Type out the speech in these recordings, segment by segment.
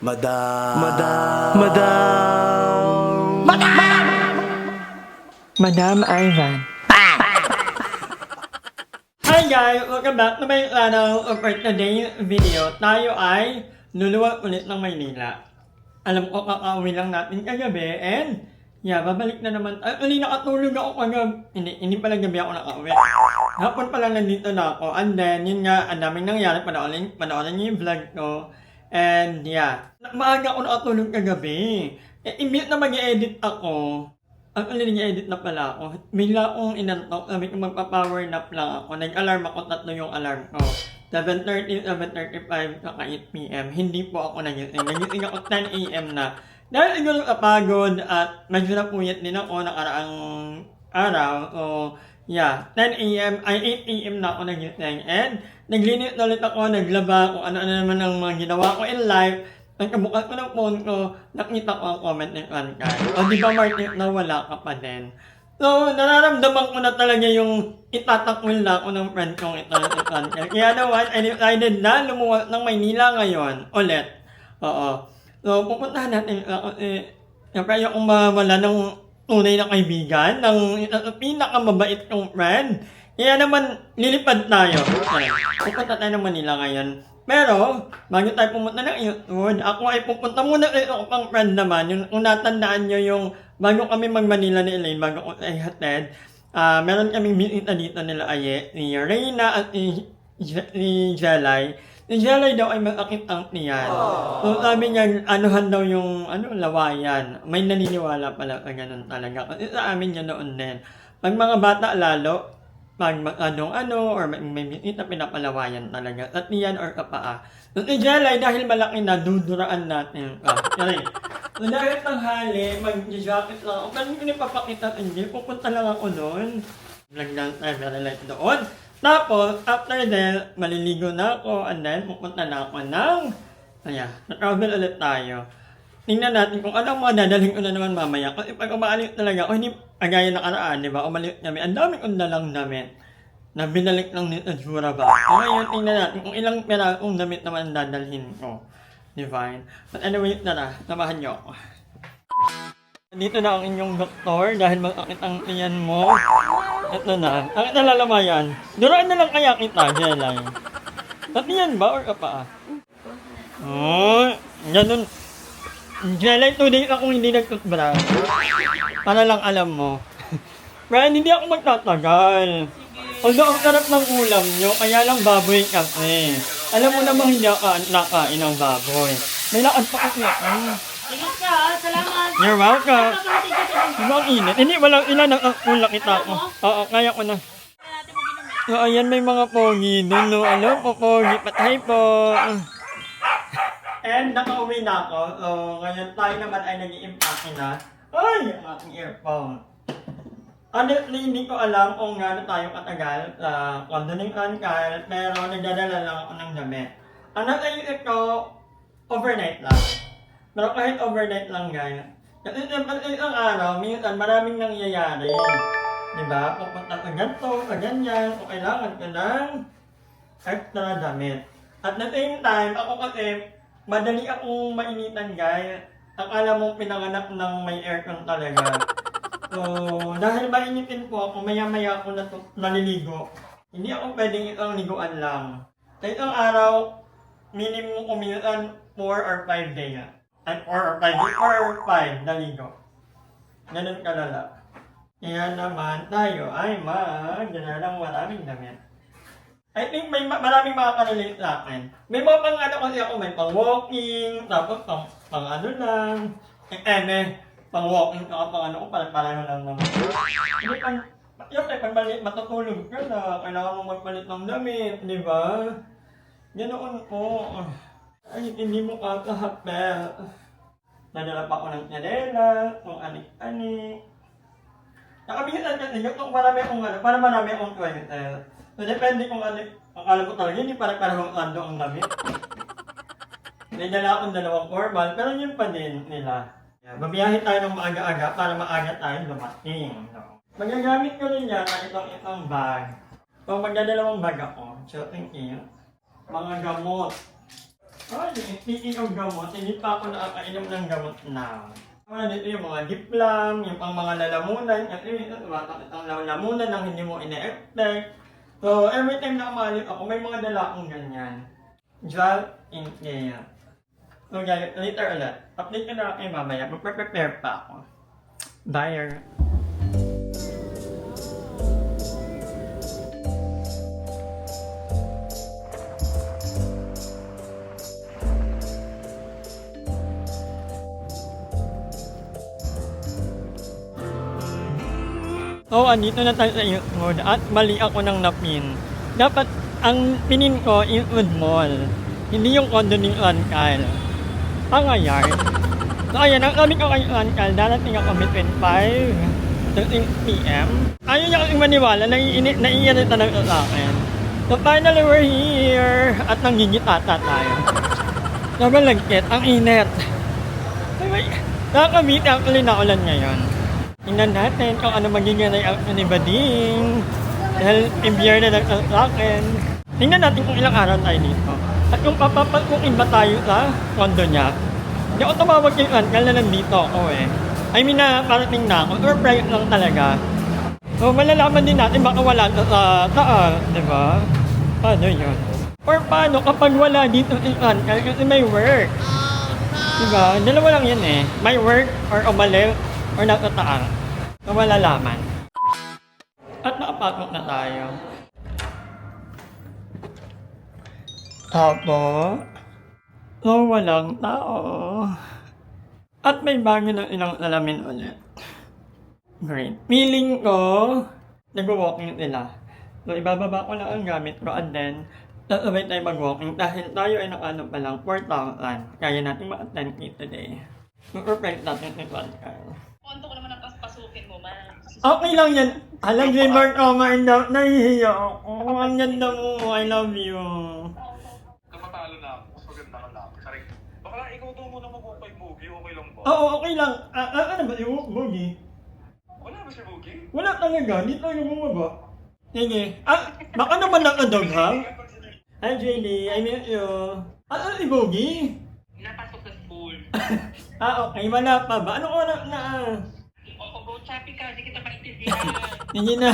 Madam. Madam Ivan. Hi guys! Welcome back to my channel. For today's video, tayo ay luluwag ulit ng Maynila. Alam ko kakauwi lang natin kagabi and babalik na naman. Ay, nakatulog ako kagabi. Hindi pala gabi ako nakauwi. Hapon pala nandito na ako. And then, yun nga, ang daming nangyari. Panoorin niyo yung vlog ko. And maaga ako nakatulog kagabi. Imbit na mag-edit ako. Nag-edit na pala ako. Bigla akong inantok. Sabi ko magpa-power nap lang ako. Nag-alarm ako, 3 yung alarm ko. 7:30, 7:35, saka 8 p.m. Hindi po ako nagising. Nagising ako 10 a.m. na. Dahil siguro kapagod at medyo napuyat din ako nakaraang araw. So, 10 a.m. ay 8 a.m. na ako nagising. And naglinis ulit ako, naglaba kung ano-ano naman ang mga ginawa ko in life. Pagkabukas ko ng phone ko, nakita ko ang comment ni Frankai. O di ba Martin, nawala ka pa din. So, nararamdaman ko na talaga yung itatakwil na ako ng friend kong ito si Frankai. Kaya naman, I decided na lumuwas ng Maynila ngayon. Ulit. Oo. So, pupuntahan natin kasi siyempre yung mawala ng tunay na kaibigan, ng pinakamabait kong friend. Kaya naman, lilipad tayo. Pupunta tayo ng Manila ngayon. Pero, bago tayo pumunta ng Eastwood, ako ay pupunta muna sa isang pang friend naman. Kung natandaan nyo yung bago kami mag-Manila ni Elaine, bago ko ay hatid, meron kaming bisita dito nila Aye, ni Reyna at ni Jelay. Si Jelay daw ay masakit ang tiyan. So sabi niya, anuhan daw yung lawayan. May naniniwala pala sa ganun talaga. Kasi sa amin yun noon din. Pag mga bata lalo, pag or may bisita, pinapalawayan talaga. At niyan or kapaa. So si Jelay, dahil malaki na, duduraan natin. So dahil tanghali, mag-jacket lang ako. Pero hindi papakita, hindi. Pupunta lang ako doon. Vlog lang tayo, very light doon. Tapos, after that, maliligo na ako. And then, pupunta na ako ng na-travel ulit tayo. Tingnan natin kung ano ang mga dadalhin ko na naman mamaya. Kasi pag umaalis talaga ako, hindi agaya nakaraan, di ba? Umalis kami. Ang dami kong dalang damit na binalik lang ni Ajura ba. So ngayon, tingnan natin kung ilang pera kong damit naman dadalhin ko. Divine. But anyway, tara, samahan niyo ako. Dito na ang inyong doktor dahil mag-akit ang tiyan mo. Ito na. Akit na lalamayan. Duraan na lang kaya kita, Jelay. Sa tiyan ba or kapaa? Oh, ganun. Jelay, 2 days akong hindi nagtutbrush. Para lang alam mo. Friend, hindi ako magtatagal. Although ang sarap ng ulam nyo, kaya lang baboy kasi. Alam mo namang hindi ako nakain ng baboy. May lakad pa kasi ako. Ingat ka, salamat. You're welcome. Diba ang init? Hindi, walang ilan ang ulak kita ko. Oo, kaya ko na. So, ayan, may mga pogi dun, no? Ano po, pogi? Patay po. And nakauwi na ako. So, ngayon tayo naman ay nag-i-impake na. Ay, ang aking earphone. Honestly, hindi ko alam kung gaano tayo katagal sa kondo ng Frankai, pero nagdadala lang ako ng damit. Ang nasa-isip ko, overnight lang. Pero kahit overnight lang, guys. Kasi siyempre isang araw, minsan maraming nangyayari. Diba? Pupunta ka ganito, ka ganyan, o kailangan ka ng extra damit. At the same time, ako kasi, madali akong mainitan, guys. Akala mo pinanganak ng may aircon talaga. So, dahil mainitin po ako, maya-maya ako naliligo. Hindi ako pwedeng isang liguan lang. Sa isang araw, minimum kuminsan 4 or 5 days. Ay, 4 or 5 naligo. Ganun kalala. Kaya naman tayo ay magdala ng maraming damit. I think may maraming makaka-relate sa akin. May mga pang kasi ako, may pang-walking, tapos pang lang. Pang-walking ka pang ko, parang lang naman. Hindi pang matutulog ka na, kailangan mo magpalit ng damit, di ba? Ganoon po. Ay, hindi mo kakahapel. Nadala pa ko ng tsadela, kung anik-anik. Nakabigitan kasi yung kung marami akong kwento. So, depende kung alam ko talaga, hindi parang ando ang damit. May dala akong 2 formal, pero yun pa din nila. Babiyahe tayo ng maaga-aga para maaga tayo dumating. No? Magagamit ko rin yan ang itong bag. So, magdadalawang bag ako. So, thank you. Mga gamot. Ay, speaking of gamot, hindi pa ako nakakainom ng gamot na. Dito yung mga diplam, yung pang mga lalamunan, at yung ang lalamunan ng hindi mo ine-expect. So, every time na umalit ako, may mga dala akong ganyan. Gel in Kaya. So, guys, later ulit. Update ko na lang kayo mamaya. Mag-prepare pa ako. Bye! So, andito na tayo sa youth mode at mali ako ng napin. Dapat, ang pinin ko, Youth Mall. Hindi yung condo ni Juan Kyle. Pangayar. So, ayan, ang kami ko kay Juan Kyle, darating ako between 5 to 6 p.m. Ayaw niya kasing maniwala, naiinita na sa akin. So, finally, we're here. At nanggigitata tayo. Sobrang lagkit, ang init. Nakakamit actually na ulan ngayon. Tingnan natin kung ano magiging reaction ni Bading. Dahil impure na sa akin. Tingnan natin kung ilang araw tayo dito. At kung papapakukin ba tayo sa condo niya. Hindi ako tumawag kay Uncle na nandito ako eh. I mean na parating na ako. Or private lang talaga. So malalaman din natin baka wala sa taas. Diba? Paano yun? Or paano kapag wala dito si Uncle kasi may work. Diba? Dalawa lang yan eh. May work or umalis. Or nasa taas. So, malalaman. At nakapasok na tayo. Tapos, so walang tao. At may bago ng ilang salamin ulit. Great. Feeling ko, nag-walking sila. So, ibababa ko lang ang gamit ko and then, sasabay tayo mag-walking dahil tayo ay nakano pa lang 4,000. Kaya natin ma-attend today. Super-perfect natin si Juan Kyle. Konto ko naman ang pasukin mo, man. Okay lang yan. Alam niyo, Mark, nahihiya ako. Ang ganda mo. I love you. Kapatalo na ako, mas maganda ka lang. Saring, baka lang ikaw daw muna mag-upay Boogie, okay lang ba? Oo, okay lang. Ano ba yung Boogie? Wala ba si Boogie? Wala talaga. Di tayo bumaba. Sige. Baka naman nakadog, ha? Hi, JD. I miss you. Ano si Boogie? Napasok sa school. Okay. Wala pa ba? Anong oras na? O, go choppy ka, di kita maintindihan. Hindi na.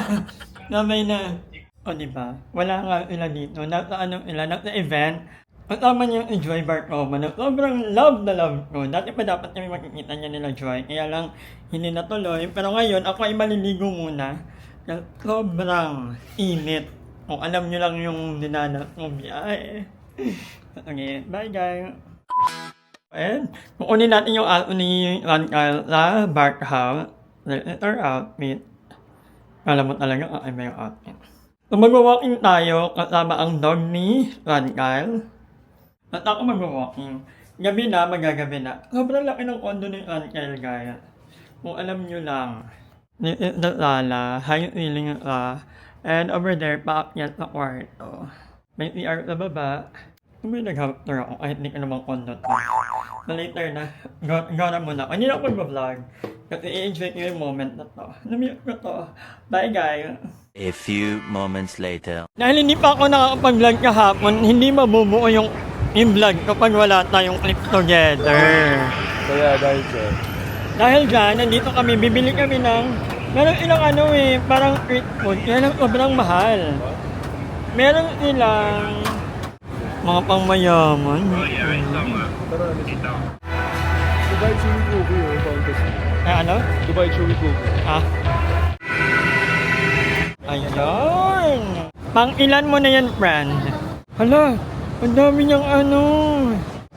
Namay na. O, diba? Wala nga sila dito. Nasa nasa event. Kasama niya yung Joy Barcoma na sobrang love na love ko. Dati pa dapat kami makikita niya nila Joy. Kaya lang, hindi natuloy. Pero ngayon, ako ay maliligo muna. Kasi sobrang init. Kung alam niyo lang yung dinanas ng biyahe. Okay, bye guys. And, kukunin natin yung outfit ni Juan Kyle sa Barkhouse. Letter outfit. Alam mo talaga ay may outfit. So, mag-walking tayo kasama ang dog ni Juan Kyle. At ako mag-walking. Gabi na, magagabi na. Sobrang laki ng condo ni Juan Kyle, guys. Kung alam nyo lang. This is the sala. High ceiling ka. And over there, paakyat sa kwarto. May CR sa baba. May nag-houster ako kahit hindi ka namang condo to. So later na, gana muna ako. Hindi na ako mag-vlog. Kasi i-enjoy ko yung moment na to. Namiyot ko to. Bye guys! A few moments later. Dahil hindi pa ako nakakapag-vlog kahapon, hindi mabubuo yung vlog kapag wala tayong clip together. Kaya dahil siya. Dahil dyan, nandito kami, bibili kami ng meron ilang parang street food, kaya lang sobrang mahal. Meron ilang mga pangmayaman. Dubai Chewy Cookie, Ano? Dubai Chewy Cookie. Ayun! Pang ilan mo na yan, friend? Hala, ang dami niyang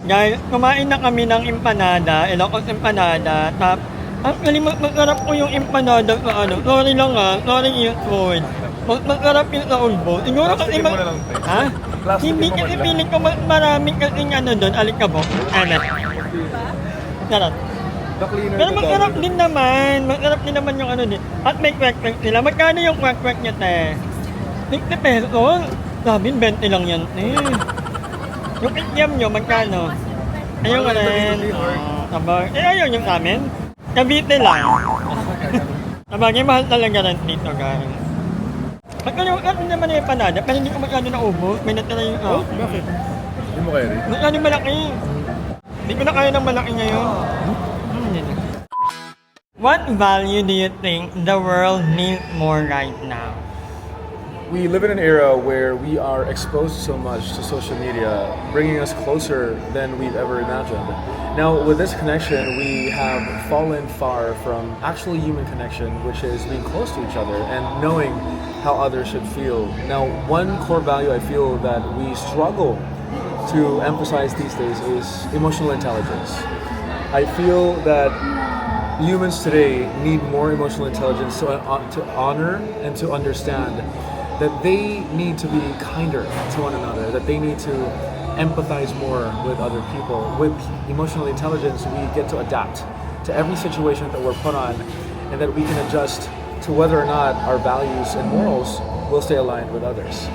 Guys, kumain na kami ng empanada, Ilocos empanada. Actually, masarap ko yung empanada sa Sorry lang sorry yung food. Masarap yung sa ulbo. Siguro kasi Plastikin mo na lang, te. Ha? Plastikin Hindi mo kasi man lang. piling ko maraming kasing doon, alikabok. Sarap. The cleaner Pero the masarap better. din naman. Masarap din naman yung din. At may kwek-kwek sila. Magkano yung kwek-kwek niya, te? 60 pesos. Sabi, 20 lang yan, te. Yung ikyam nyo, magkano? Ayun rin. Sabag. Ayaw yung sa amin. Cavite lang. Sabagay, mahal talaga rin dito, guys. Magkano naman yung panada, pero hindi ko magkano na ubo. May natira yung Bakit? mo kaya rin? Ano malaki? Hindi ko na kaya ng malaki ngayon. What value do you think the world needs more right now? We live in an era where we are exposed so much to social media, bringing us closer than we've ever imagined. Now, with this connection, we have fallen far from actual human connection, which is being close to each other and knowing how others should feel. Now, one core value I feel that we struggle to emphasize these days is emotional intelligence. I feel that humans today need more emotional intelligence to honor and to understand that they need to be kinder to one another, that they need to empathize more with other people. With emotional intelligence, we get to adapt to every situation that we're put on, and that we can adjust to whether or not our values and morals will stay aligned with others.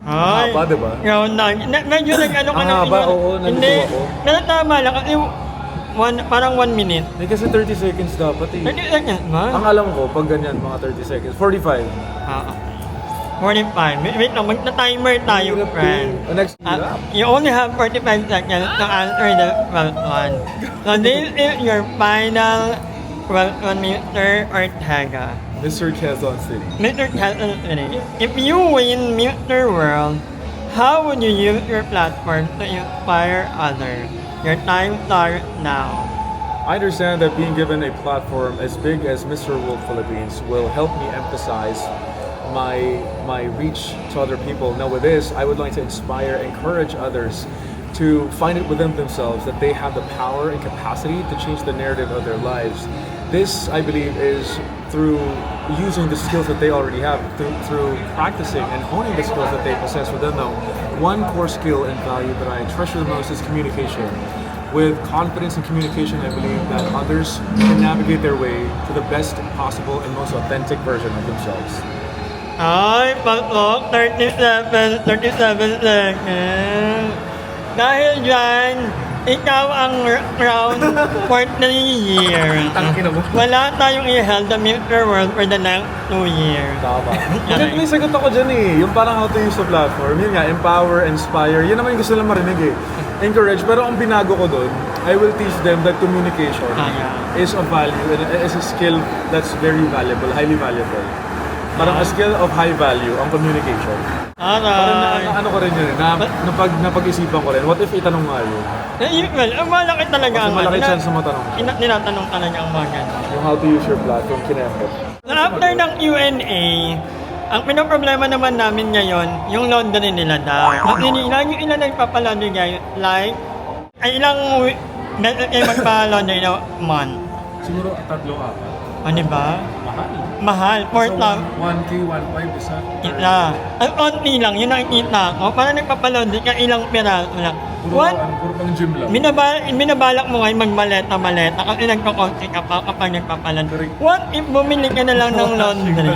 Ay, Haba, diba? Yun na. Medyo nag-ano ka Ang na. haba, oo, nalito Hindi, ako. tama lang. Parang 1 minute. Eh, kasi 30 seconds dapat eh. 30 seconds ba? Ang alam ko, pag ganyan, mga 30 seconds. 45. Ah, 45. Wait lang, magta-timer tayo, friend. Next, You only have 45 seconds to answer the first one. So this is your final first one, Mr. Ortega. Mr. Quezon City. Mr. Quezon City, if you win Mr. World, how would you use your platform to inspire others? Your time starts now. I understand that being given a platform as big as Mr. World Philippines will help me emphasize my reach to other people. Now with this, I would like to inspire, encourage others to find it within themselves that they have the power and capacity to change the narrative of their lives. This, I believe, is through using the skills that they already have, through practicing and honing the skills that they possess within them. One core skill and value that I treasure the most is communication. With confidence and communication, I believe that others can navigate their way to the best possible and most authentic version of themselves. Ay, pasok, 37 seconds. Dahil dyan, ikaw ang crown for 3 years. Wala tayong i-held the Mr. World for the next 2 years. Tama. May sagot ako dyan eh. Yung parang how to use the platform. Yun nga, empower, inspire. Yun naman yung gusto nila marinig eh. Encourage. Pero ang binago ko doon, I will teach them that communication is of value and is a skill that's very valuable, highly valuable. Parang a skill of high value ang communication. Parang ano ko rin yun, napag-isipan ko rin. What if itanong nga yun? Well, malaki talaga Kasi ang malaki chance na matanong. Tinatanong talaga ang mga ganun. Yung how to use your platform, kinempot. After ng Q&A, ang pinoproblema naman namin ngayon, yung laundry nila daw. Kasi yung ilan nagpapalaundry guys, like, ay ilang beses kayo magpa-laundry na month. Siguro 3-4. O, diba? Mahal. Mahal. 4,000. 1K, 1.5 isa. Isa. Ang konti lang, yun ang kita ko. Parang nagpapalaundry ka ilang piraso lang. Puro pang gym lang. Binabalak mo ngayon magmaleta-maleta kasi nagkakonti ka pa kapag nagpapalaundry. What if bumili ka na lang ng laundry?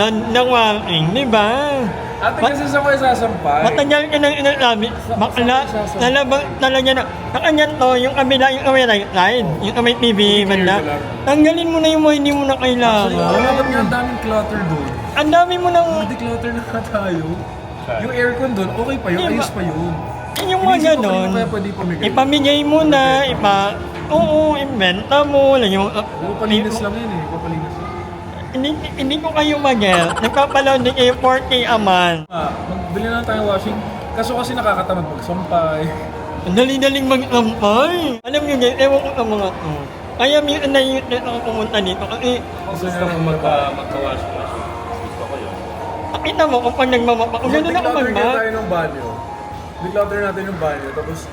Ng walking, di ba? Ate kasi sa ko isasampay. Matagal ka nang inasabi, bakla, talabang talaga na. Nakanyan to, yung kabila, yung kamay right side, yung kamay TV, banda. Tanggalin mo na yung mga hindi mo na kailangan. Dapat nga ang daming clutter doon. Ang dami mo nang... Declutter na ka tayo. Yung aircon doon, okay pa yun, ayos pa yun. Yung mga ganon, ipamigay mo na, oo, inventa mo, lagyan mo... Papalinis lang yun eh, papalinis lang. Hindi ko kayo mag-get. Nagpapalaundry kayo 4K a month. Magbili na tayo washing. Kaso kasi nakakatamad magsampay. Ang dali-daling mag-sampay. Alam nyo guys, ewan ko sa mga to. Kaya minsan na-useless ako pumunta dito kasi... Gusto nyo magka-washing. Gusto ko yun. Pakita mo kung pag nagmamapa. Kung gano'n ako Declutter magmap. tayo ng banyo. Declutter natin yung banyo. Tapos,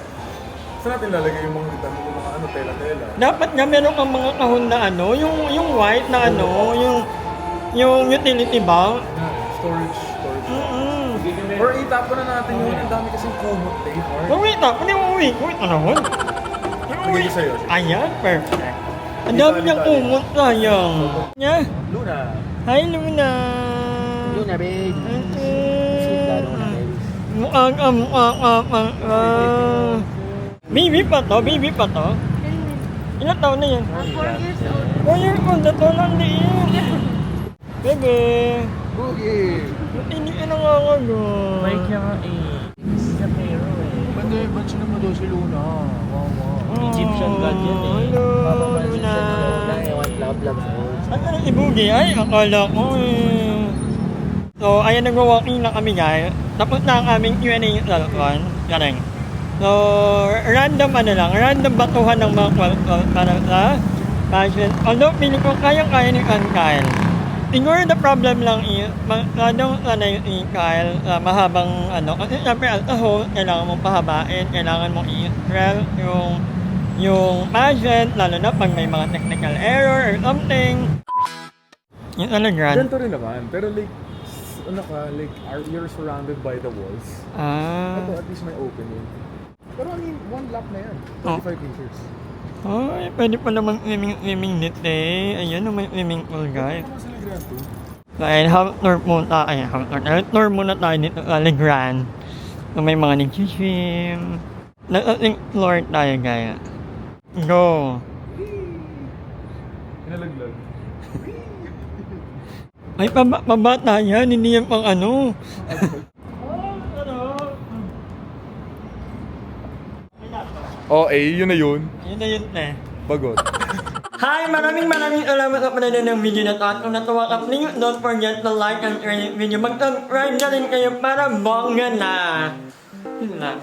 saan natin lalagay yung mga dami, yung mga tela-tela? Dapat nga meron kang mga kahon na yung white na yung utility bag. Storage. Mm-hmm. Or itapon na natin yun. Ang dami kasing kumot eh. Wait, hindi mo uwi. Wait, ano naman? Bigay ko sa'yo. Ayan, perfect. Ang dami niyang kumot, sayang. Yeah. Luna. Hi, Luna. Luna, babe. Mukhang. Baby pa to? Ilang taon na yan? 4 years old. 4 years old na to, lang liit. Bebe. Boogie! Hindi ka nangangago. May kaya nga eh. Sa pero eh. Ba't Hindi, bansin mo daw si Luna. Wow. Egyptian god yan eh. Hello, Papapansin Luna. siya ni Luna. Ewan, love souls. Ano ibugi? Ay, akala ko eh. So, ayan, nag-walking na kami guys. Tapos na ang aming Q&A lalakwan. Ganun. So, random random batuhan ng mga para sa passion. Although, feeling ko kayang-kaya ni Kyle. Siguro the problem lang is, masyadong yung Kyle, mahabang kasi syempre as a whole, kailangan mong pahabain, kailangan mong i-stress yung patient, lalo na pag may mga technical error or something. Yung Grand. Ganito rin naman. Pero like, you're surrounded by the walls. Ito, at least may opening. Pero I mean, 1 lap na yan. 25 meters. Ay, pwede pa naman swimming dito eh. Ayun, may swimming pool guys. Ano sila Grand 2? Dahil house tour muna tayo dito sa Legrand. So, may mga nag-swim. Nag-explore tayo guys. Go! Inalaglag. Ay, pabata yan, hindi yan pang ano. Oh, yun na yun. Yun na yun eh. Bagot. Hi! Maraming salamat sa panonood ng video na to. At kung natuwa ka, please don't forget to like and share this video. Mag-subscribe na rin kayo para bongga na. Yun na.